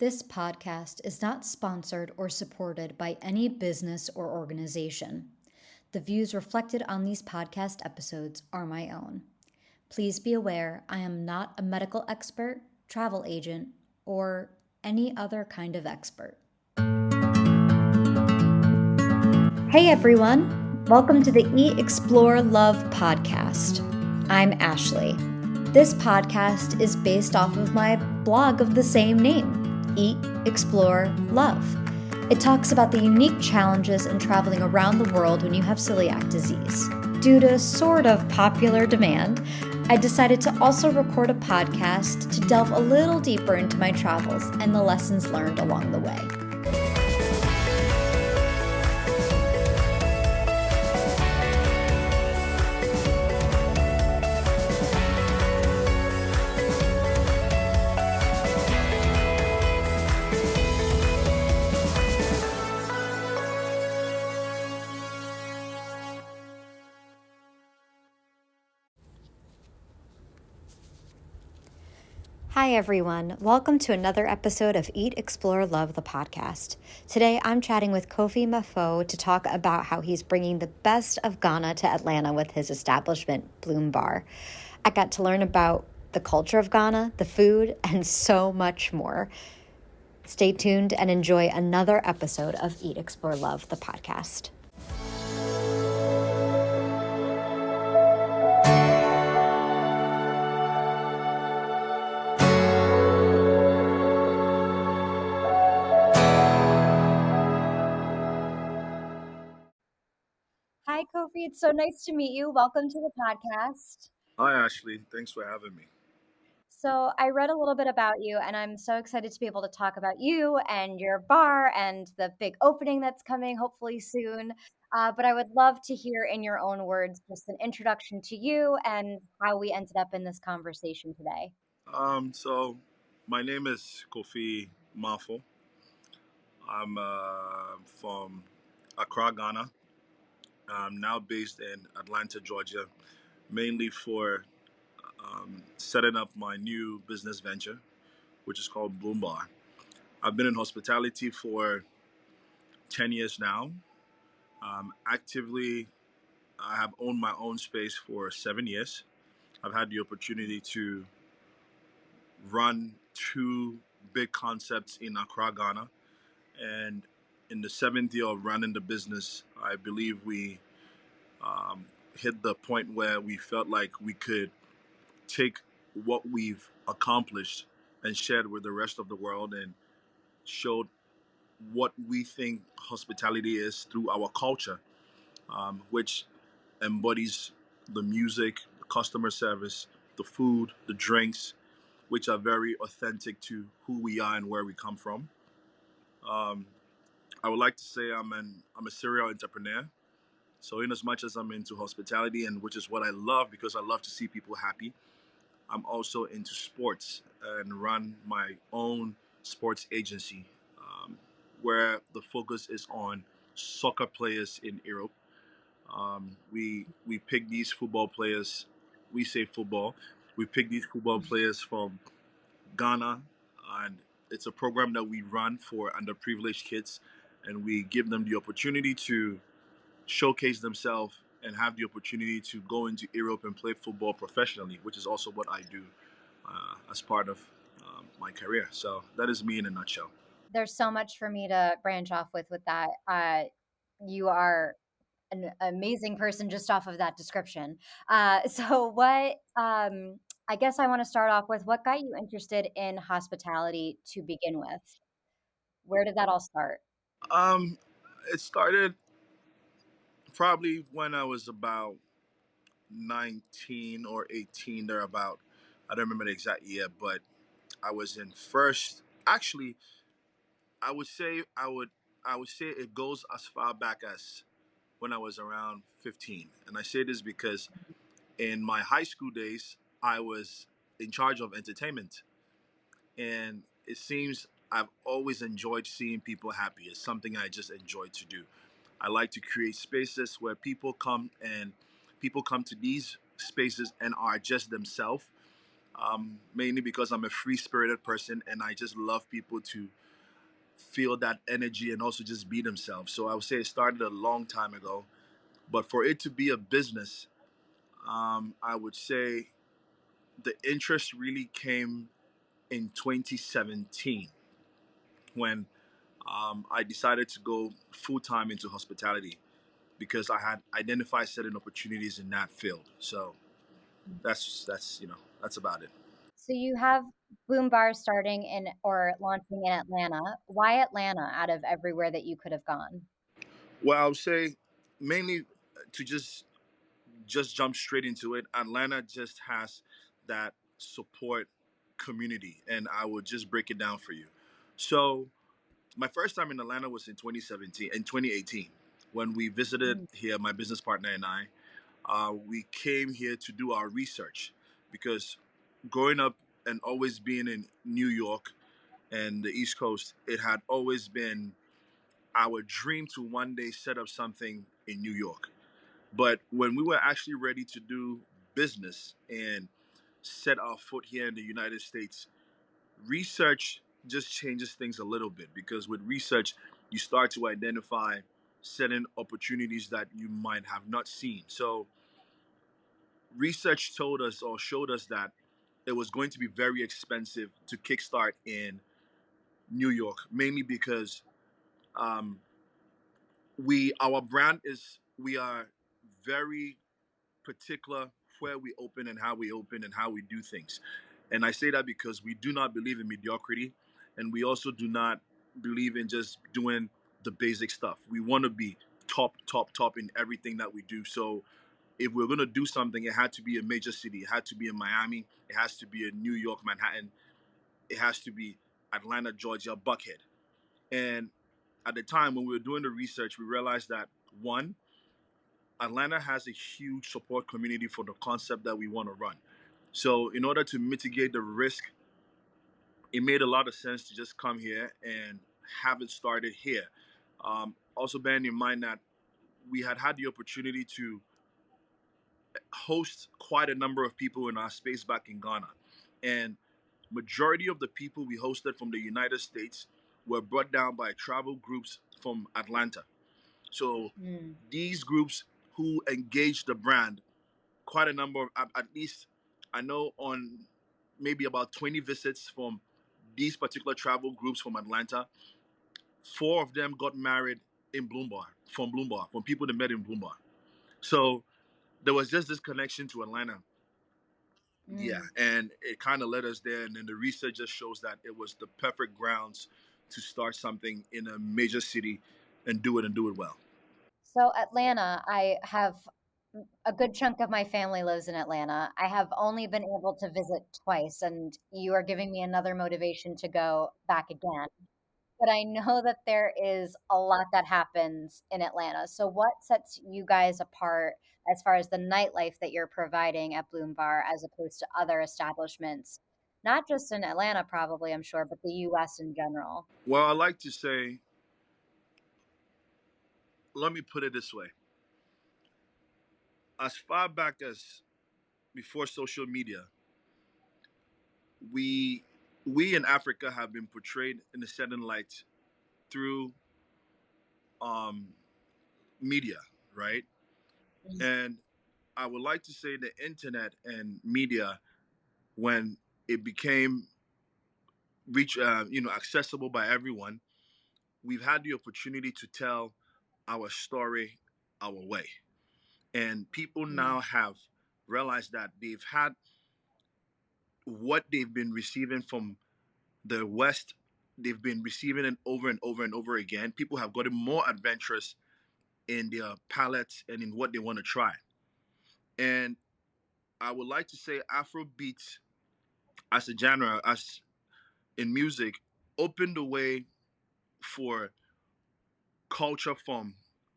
This podcast is not sponsored or supported by any business or organization. The views reflected on these podcast episodes are my own. Please be aware I am not a medical expert, travel agent, or any other kind of expert. Hey everyone, welcome to the Eat, Explore, Love podcast. I'm Ashley. This podcast is based off of my blog of the same name, Eat, Explore, Love. It talks about the unique challenges in traveling around the world when you have celiac disease. Due to sort of popular demand, I decided to also record a podcast to delve a little deeper into my travels and the lessons learned along the way. Hi, everyone. Welcome to another episode of Eat, Explore, Love, the podcast. Today, I'm chatting with Kofi Maafo to talk about how he's bringing the best of Ghana to Atlanta with his establishment, Bloom Bar. I got to learn about the culture of Ghana, the food, and so much more. Stay tuned and enjoy another episode of Eat, Explore, Love, the podcast. Hi, Kofi. It's so nice to meet you. Welcome to the podcast. Hi, Ashley. Thanks for having me. So I read a little bit about you, and I'm so excited to be able to talk about you and your bar and the big opening that's coming hopefully soon. But I would love to hear in your own words just an introduction to you and how we ended up in this conversation today. So my name is Kofi Maafo. I'm from Accra, Ghana. I'm now based in Atlanta, Georgia, mainly for setting up my new business venture, which is called Bloom Bar. I've been in hospitality for 10 years now. Actively, I have owned my own space for 7 years. I've had the opportunity to run two big concepts in Accra, Ghana. And in the seventh year of running the business, I believe we hit the point where we felt like we could take what we've accomplished and shared with the rest of the world and showed what we think hospitality is through our culture, which embodies the music, the customer service, the food, the drinks, which are very authentic to who we are and where we come from. Um, I would like to say I'm a serial entrepreneur. So in as much as I'm into hospitality, and which is what I love because I love to see people happy, I'm also into sports and run my own sports agency, um, where the focus is on soccer players in Europe. We pick these football players. We say football. We pick these football players from Ghana, and it's a program that we run for underprivileged kids, and we give them the opportunity to showcase themselves and have the opportunity to go into Europe and play football professionally, which is also what I do as part of my career. So that is me in a nutshell. There's so much for me to branch off with that. You are an amazing person just off of that description. So what I guess I want to start off with what got you interested in hospitality to begin with? Where did that all start? Um, it started probably when I was about 19 or 18, thereabout. I don't remember the exact year, but I was in first. Actually, I would say it goes as far back as when I was around 15. And I say this because in my high school days, I was in charge of entertainment. And it seems I've always enjoyed seeing people happy. It's something I just enjoy to do. I like to create spaces where people come to these spaces and are just themselves. mainly because I'm a free spirited person and I just love people to feel that energy and also just be themselves. So I would say it started a long time ago. But for it to be a business, I would say the interest really came in 2017 when I decided to go full time into hospitality because I had identified certain opportunities in that field. So that's about it. So you have Boom Bar starting in or launching in Atlanta. Why Atlanta out of everywhere that you could have gone? Well, I would say mainly to just jump straight into it. Atlanta just has that support community, and I will just break it down for you. So my first time in Atlanta was in 2017, in 2018, when we visited Mm, here. My business partner and I, we came here to do our research because growing up and always being in New York and the East Coast, it had always been our dream to one day set up something in New York. But when we were actually ready to do business and set our foot here in the United States, research just changes things a little bit because with research, you start to identify certain opportunities that you might have not seen. So, research told us or showed us that it was going to be very expensive to kickstart in New York, mainly because um, our brand is we are very particular where we open and how we open and how we do things. And I say that because we do not believe in mediocrity and we also do not believe in just doing the basic stuff. We want to be top, top, top in everything that we do. So if we're going to do something, it had to be a major city. It had to be in Miami. It has to be in New York, Manhattan. It has to be Atlanta, Georgia, Buckhead. And at the time when we were doing the research, we realized that one, Atlanta has a huge support community for the concept that we want to run. So, in order to mitigate the risk, it made a lot of sense to just come here and have it started here. Also, bearing in mind that we had the opportunity to host quite a number of people in our space back in Ghana, and majority of the people we hosted from the United States were brought down by travel groups from Atlanta. So mm, these groups who engaged the brand quite a number of at least I know on maybe about 20 visits from these particular travel groups from Atlanta. Four of them got married in Bloombar, from people they met in Bloombar. So there was just this connection to Atlanta. Yeah, mm. and it kind of led us there. And then the research just shows that it was the perfect grounds to start something in a major city and do it well. So Atlanta, I have a good chunk of my family lives in Atlanta. I have only been able to visit twice, and you are giving me another motivation to go back again. But I know that there is a lot that happens in Atlanta. So what sets you guys apart as far as the nightlife that you're providing at Bloom Bar as opposed to other establishments? Not just in Atlanta, probably, I'm sure, but the US in general. Well, I like to say, let me put it this way: as far back as before social media, we we in Africa have been portrayed in a certain light through um, media, right? Mm, And I would like to say the internet and media, when it became accessible by everyone, we've had the opportunity to tell our story our way, and people mm, now have realized that they've had what they've been receiving from the West. They've been receiving it over and over and over again. People have gotten more adventurous in their palettes and in what they want to try. And I would like to say Afrobeats as a genre, as in music, opened the way for culture from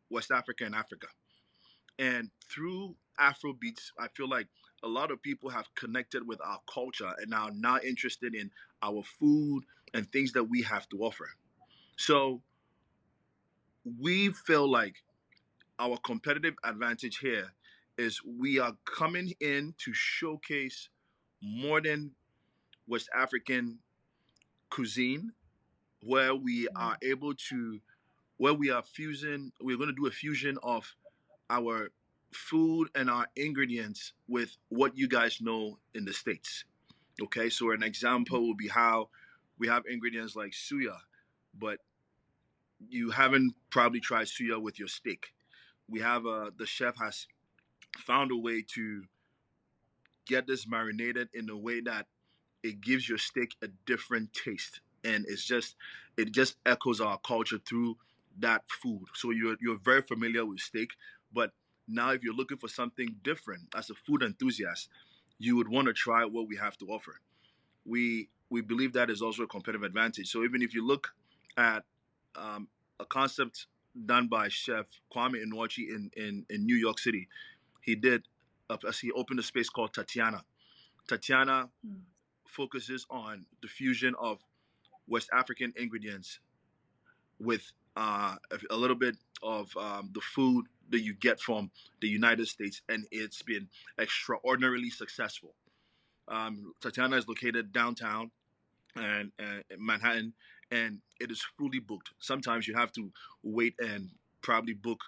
West Africa and Africa. And through Afrobeats, I feel like a lot of people have connected with our culture and are now interested in our food and things that we have to offer. So we feel like our competitive advantage here is we are coming in to showcase modern West African cuisine, where we Mm. are able to, where we are fusing, we're going to do a fusion of our food and our ingredients with what you guys know in the States. Okay, so an example would be how we have ingredients like suya, but you haven't probably tried suya with your steak. We have the chef has found a way to get this marinated in a way that it gives your steak a different taste, and it just echoes our culture through that food. So you're very familiar with steak, but now if you're looking for something different as a food enthusiast, you would want to try what we have to offer. We believe that is also a competitive advantage. So even if you look at um, a concept done by Chef Kwame Inouye in New York City, he did he opened a space called Tatiana. Tatiana Mm. focuses on the fusion of West African ingredients with a little bit of the food that you get from the United States, and it's been extraordinarily successful. Tatiana is located downtown and Manhattan, and it is fully booked. Sometimes you have to wait and probably book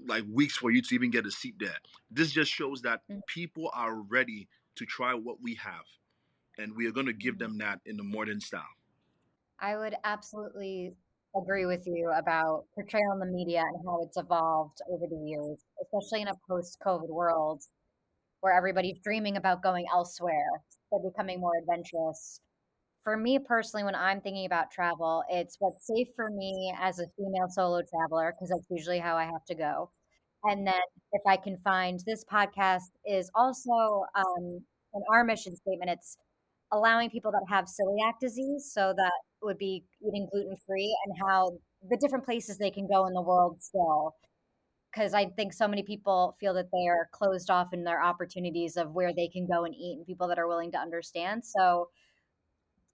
like weeks for you to even get a seat there. This just shows that Mm. people are ready to try what we have, and we are going to give Mm. them that in the modern style. I would absolutely agree with you about portrayal in the media and how it's evolved over the years, especially in a post-COVID world where everybody's dreaming about going elsewhere. They're becoming more adventurous. For me personally, when I'm thinking about travel, it's what's safe for me as a female solo traveler, because that's usually how I have to go. And then if I can find this podcast is also in our mission statement, it's allowing people that have celiac disease, so that would be eating gluten free and how the different places they can go in the world still. Because I think so many people feel that they are closed off in their opportunities of where they can go and eat and people that are willing to understand. So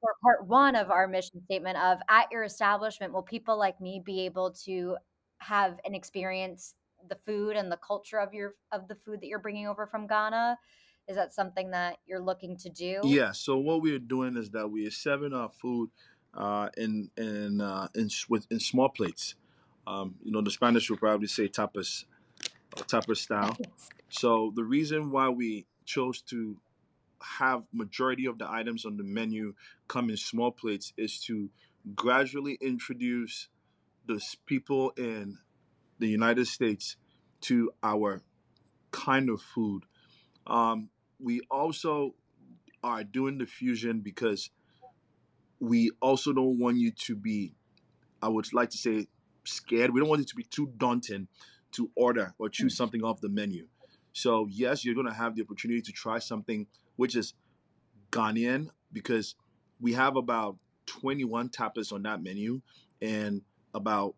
for part one of our mission statement of at your establishment, will people like me be able to have and experience the food and the culture of the food that you're bringing over from Ghana? Is that something that you're looking to do? Yeah. So what we are doing is that we are serving our food in small plates. The Spanish will probably say tapas or tapas style. Yes. So the reason why we chose to have majority of the items on the menu come in small plates is to gradually introduce those people in the United States to our kind of food. We also are doing the fusion because we also don't want you to be, I would like to say, scared. We don't want it to be too daunting to order or choose something off the menu. So yes, you're going to have the opportunity to try something which is Ghanaian, because we have about 21 tapas on that menu, and about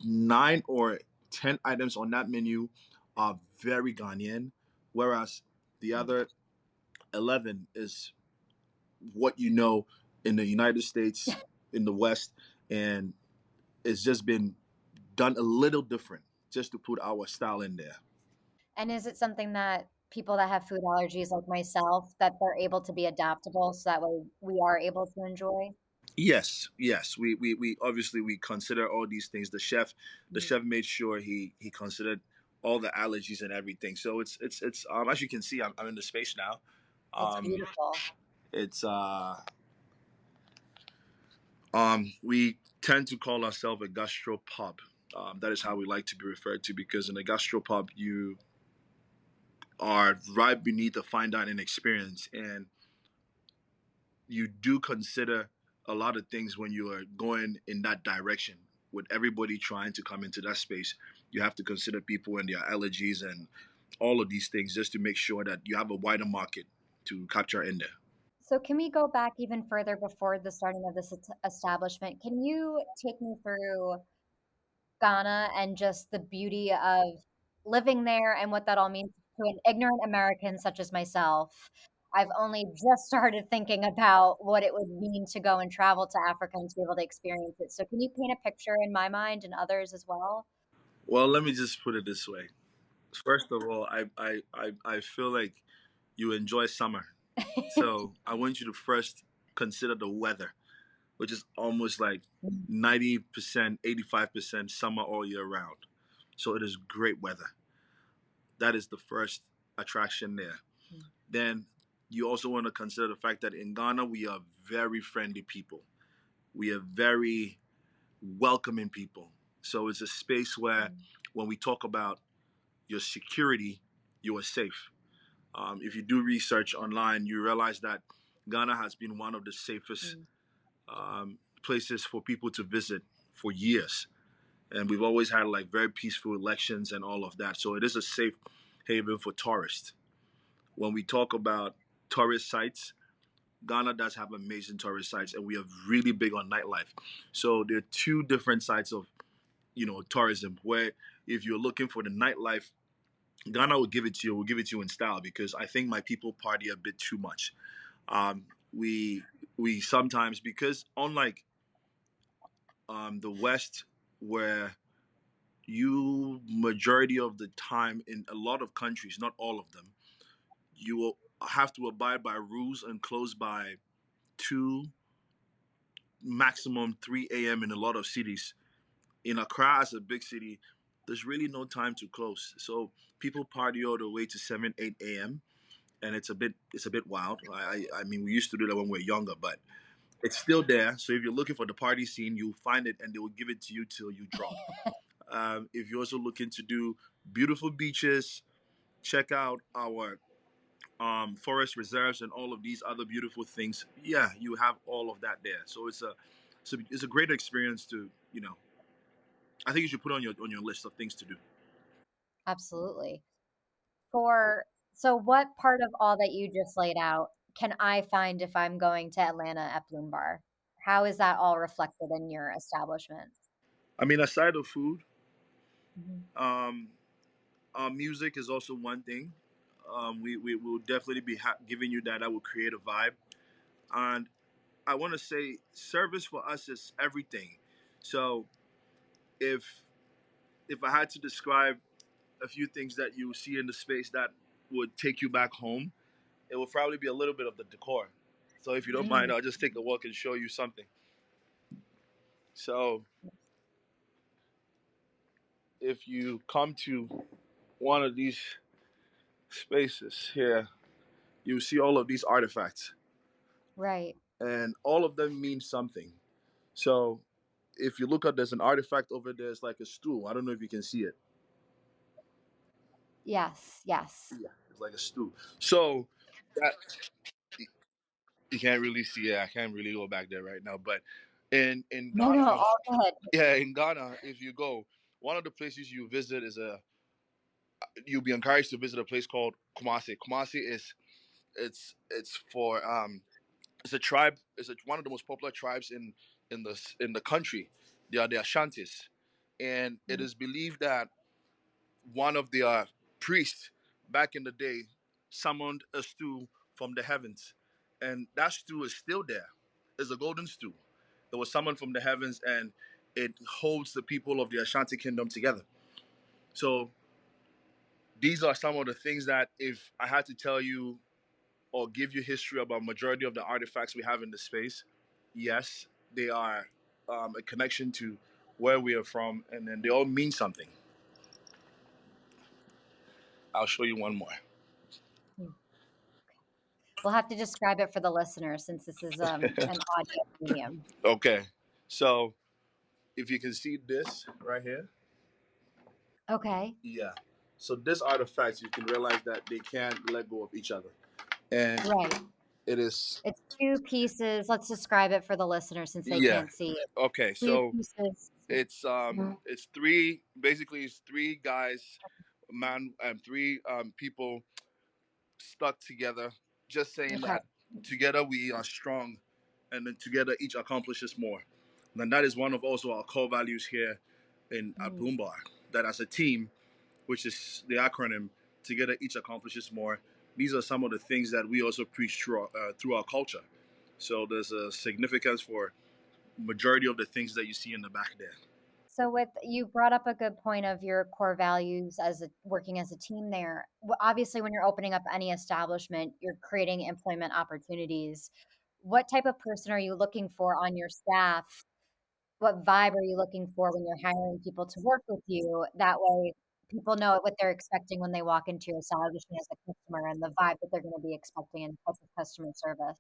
9 or 10 items on that menu are very Ghanaian, whereas the other 11 is what you know in the United States, in the West, and it's just been done a little different just to put our style in there. And is it something that people that have food allergies like myself, that they're able to be adaptable so that way we are able to enjoy? Yes, yes. We obviously we consider all these things. The Mm. chef made sure he considered all the allergies and everything. So it's as you can see, I'm in the space now. It's Um, beautiful. it's we tend to call ourselves a gastropub. That is how we like to be referred to, because in a gastropub you are right beneath a fine dining experience, and you do consider a lot of things when you are going in that direction. With everybody trying to come into that space, you have to consider people and their allergies and all of these things just to make sure that you have a wider market to capture in there. So can we go back even further before the starting of this establishment? Can you take me through Ghana and just the beauty of living there and what that all means to an ignorant American such as myself? I've only just started thinking about what it would mean to go and travel to Africa and to be able to experience it. So can you paint a picture in my mind and others as well? Well, let me just put it this way. First of all, I feel like you enjoy summer. So I want you to first consider the weather, which is almost like 90%, 85% summer all year round. So it is great weather. That is the first attraction there. Then you also want to consider the fact that in Ghana, we are very friendly people. We are very welcoming people. So it's a space where when we talk about your security, you are safe. If you do research online, you realize that Ghana has been one of the safest places for people to visit for years. And we've always had like very peaceful elections and all of that. So it is a safe haven for tourists. When we talk about tourist sites, Ghana does have amazing tourist sites, and we are really big on nightlife. So there are two different sides of tourism. Where if you're looking for the nightlife, Ghana will give it to you. Will give it to you in style because I think my people party a bit too much. We sometimes, because unlike the West, where you majority of the time in a lot of countries, not all of them, you will have to abide by rules and close by 2, maximum 3 a.m. in a lot of cities. In Accra, as a big city, there's really no time to close. So people party all the way to 7, 8 a.m. and it's a bit wild. I mean, we used to do that when we were younger, but it's still there. So if you're looking for the party scene, you'll find it, and they will give it to you till you drop. If you're also looking to do beautiful beaches, check out our forest reserves and all of these other beautiful things. Yeah, you have all of that there. So it's a great experience to. I think you should put on your list of things to do. Absolutely. So what part of all that you just laid out can I find if I'm going to Atlanta at Bloom Bar? How is that all reflected in your establishment? I mean, aside of food, Mhm. um, music is also one thing. We will definitely be giving you that. That will create a vibe. And I want to say service for us is everything. So if if I had to describe a few things that you see in the space that would take you back home, it will probably be a little bit of the decor. So if you don't mind, Mm, I'll just take a walk and show you something. So if you come to one of these spaces here, you see all of these artifacts, right. and all of them mean something. So if you look at, there's an artifact over there. It's like a stool. I don't know if you can see it. Yes, yes. Yeah, it's like a stool. So that you can't really see it. I can't really go back there right now. But in No, no, Ghana, all good. yeah, in Ghana, if you go, one of the places you visit is you'll be encouraged to visit a place called Kumasi. Kumasi is it's for it's a tribe. It's one of the most popular tribes in the country. They are the Ashantis, and it Mm, is believed that one of their priests back in the day summoned a stool from the heavens, and that stool is still there. It's a golden stool. It was summoned from the heavens, and it holds the people of the Ashanti kingdom together. So these are some of the things that, if I had to tell you or give you history about majority of the artifacts we have in the space, yes, they are a connection to where we are from, and then they all mean something. I'll show you one more. mm. We'll have to describe it for the listener since this is an audio medium. Okay, so if you can see this right here, Okay. yeah. So this artifact, you can realize that they can't let go of each other, and Right. it is, It's two pieces. Let's describe it for the listener since they yeah. can't see it. Okay, Two so pieces. it's three, basically it's three guys, man, three people stuck together, just saying Okay. that together we are strong, and then together each accomplishes more. And that is one of also our core values here in at Mm. Boombar. That as a team, which is the acronym, together each accomplishes more. These are some of the things that we also preach through our culture. So there's a significance for majority of the things that you see in the back there. So with you brought up a good point of your core values as working as a team there. Obviously, when you're opening up any establishment, you're creating employment opportunities. What type of person are you looking for on your staff? What vibe are you looking for when you're hiring people to work with you? That way, people know what they're expecting when they walk into your establishment as a customer and the vibe that they're going to be expecting in type of customer service.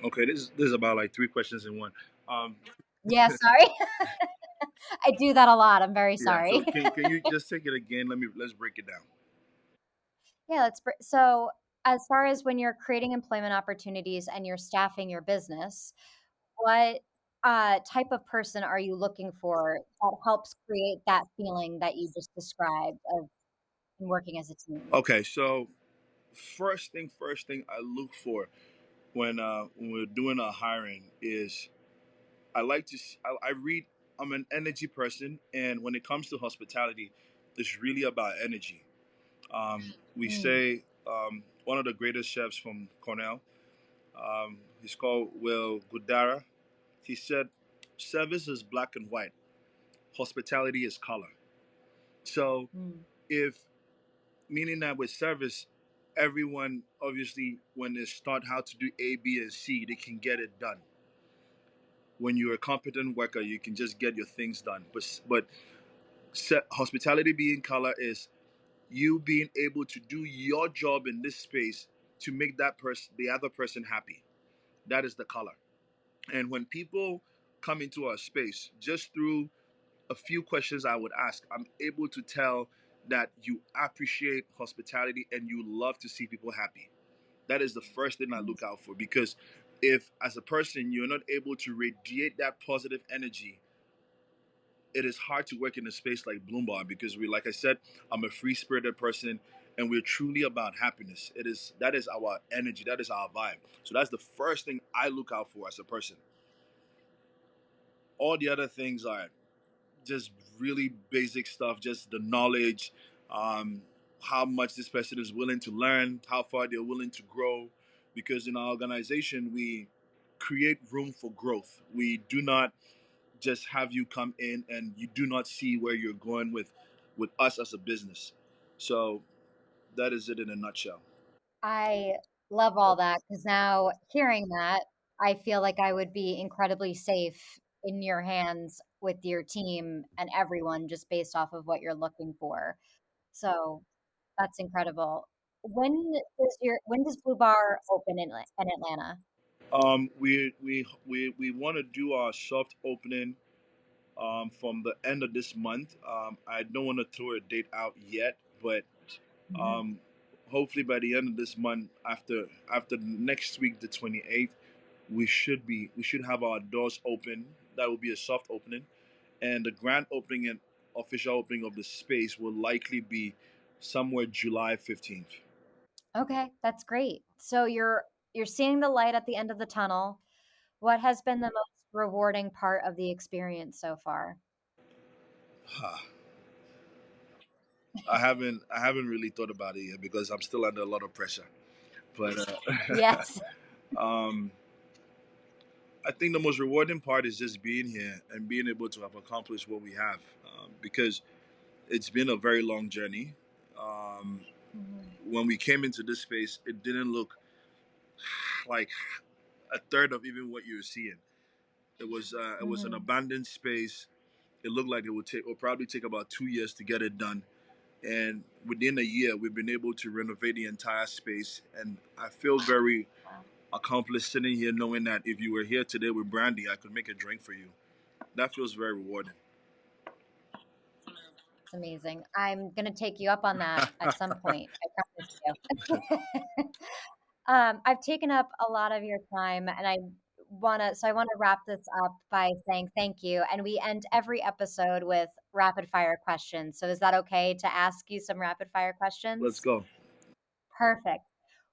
Okay, this is about like three questions in one. Um, Yeah, sorry. I do that a lot. I'm very yeah. So sorry. can you just take it again? Let's break it down. Yeah, so as far as when you're creating employment opportunities and you're staffing your business, what type of person are you looking for that helps create that feeling that you just described of working as a team? Okay, so first thing I look for when we're doing a hiring is I like to I read. I'm an energy person, and when it comes to hospitality, it's really about energy. We Mm, say one of the greatest chefs from Cornell. He's called Will Gudara. He said, "Service is black and white. Hospitality is color." So, mm, if meaning that with service, everyone obviously when they start how to do A, B, and C, they can get it done. When you're a competent worker, you can just get your things done. But hospitality being color is you being able to do your job in this space to make that person, the other person, happy. That is the color. And when people come into our space, just through a few questions I would ask, I'm able to tell that you appreciate hospitality and you love to see people happy. That is the first thing I mm. look out for, because if as a person you're not able to radiate that positive energy, it is hard to work in a space like Bloomberg, because we, like I said, I'm a free spirited person and we're truly about happiness. That is our energy, that is our vibe. So that's the first thing I look out for as a person. All the other things are just really basic stuff, just the knowledge, um, how much this person is willing to learn, how far they're willing to grow. Because in our organization, we create room for growth. We do not just have you come in and you do not see where you're going with us as a business. So that is it in a nutshell. I love all that because now hearing that, I feel like I would be incredibly safe in your hands with your team and everyone just based off of what you're looking for. So that's incredible. When does Blue Bar open in Atlanta? We want to do our soft opening from the end of this month. I don't want to throw a date out yet, but Mhm. um, hopefully by the end of this month, after next week, the 28th, we should have our doors open. That will be a soft opening, and the grand opening and official opening of the space will likely be somewhere July 15th. Okay, that's great. So you're seeing the light at the end of the tunnel. What has been the most rewarding part of the experience so far? I haven't really thought about it yet because I'm still under a lot of pressure. But Yes. um, I think the most rewarding part is just being here and being able to have accomplished what we have, because it's been a very long journey. Um, Mhm. when we came into this space, it didn't look like a third of even what you were seeing. It was an Mhm. abandoned space. It looked like it would probably take about 2 years to get it done. And within a year, we've been able to renovate the entire space. And I feel very Wow. accomplished sitting here knowing that if you were here today with Brandy, I could make a drink for you. That feels very rewarding. It's amazing. I'm gonna take you up on that at some point, I promise you. I've taken up a lot of your time, and I wanna wrap this up by saying thank you, and we end every episode with rapid fire questions. So is that okay to ask you some rapid fire Let's questions? go. Perfect.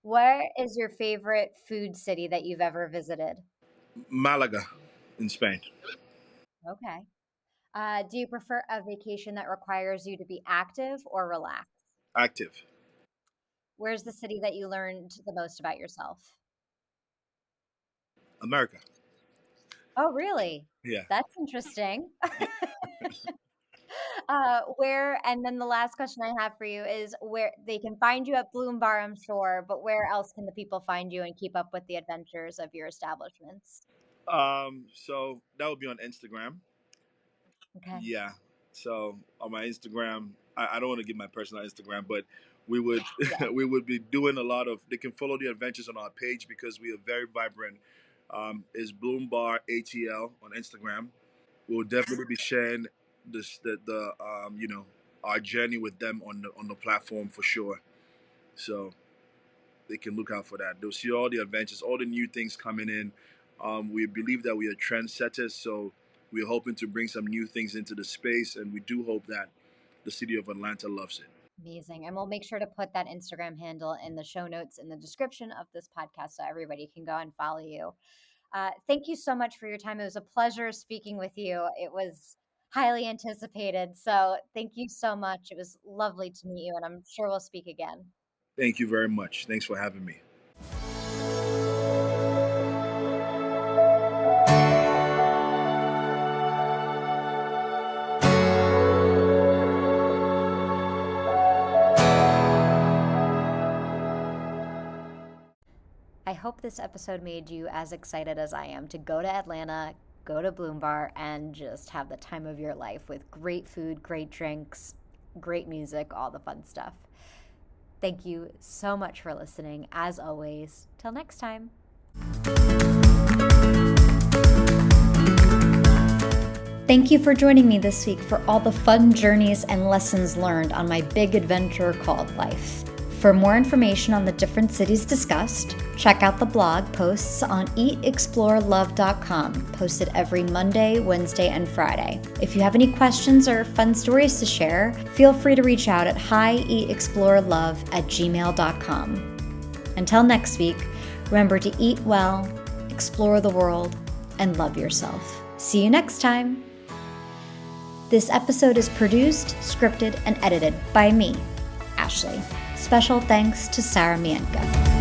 Where is your favorite food city that you've ever visited? Malaga in Spain. Okay. Do you prefer a vacation that requires you to be active or relaxed? Active. Where's the city that you learned the most about yourself? America. Oh, really? Yeah. That's interesting. Yeah. And then the last question I have for you is where they can find you at Bloom Bar, I'm sure, but where else can the people find you and keep up with the adventures of your establishments? So that would be on Instagram. Okay. Yeah. So on my Instagram, I don't want to give my personal Instagram, but we would Yeah. we would be doing a lot of. They can follow the adventures on our page because we are very vibrant. Is Bloom Bar ATL on Instagram. We'll definitely be sharing the our journey with them on the platform for sure. So they can look out for that. They'll see all the adventures, all the new things coming in. We believe that we are trendsetters, so we're hoping to bring some new things into the space, and we do hope that the city of Atlanta loves it. Amazing. And we'll make sure to put that Instagram handle in the show notes in the description of this podcast so everybody can go and follow you. Thank you so much for your time. It was a pleasure speaking with you. It was highly anticipated. So thank you so much. It was lovely to meet you, and I'm sure we'll speak again. Thank you very much. Thanks for having me. I hope this episode made you as excited as I am to go to Atlanta, go to Bloom Bar, and just have the time of your life with great food, great drinks, great music, all the fun stuff. Thank you so much for listening. As always, till next time. Thank you for joining me this week for all the fun journeys and lessons learned on my big adventure called life. For more information on the different cities discussed, check out the blog posts on hieatexplorelove.com, posted every Monday, Wednesday, and Friday. If you have any questions or fun stories to share, feel free to reach out at hieatexplorelove@gmail.com. Until next week, remember to eat well, explore the world, and love yourself. See you next time. This episode is produced, scripted, and edited by me, Ashley. Special thanks to Sarah Mientka.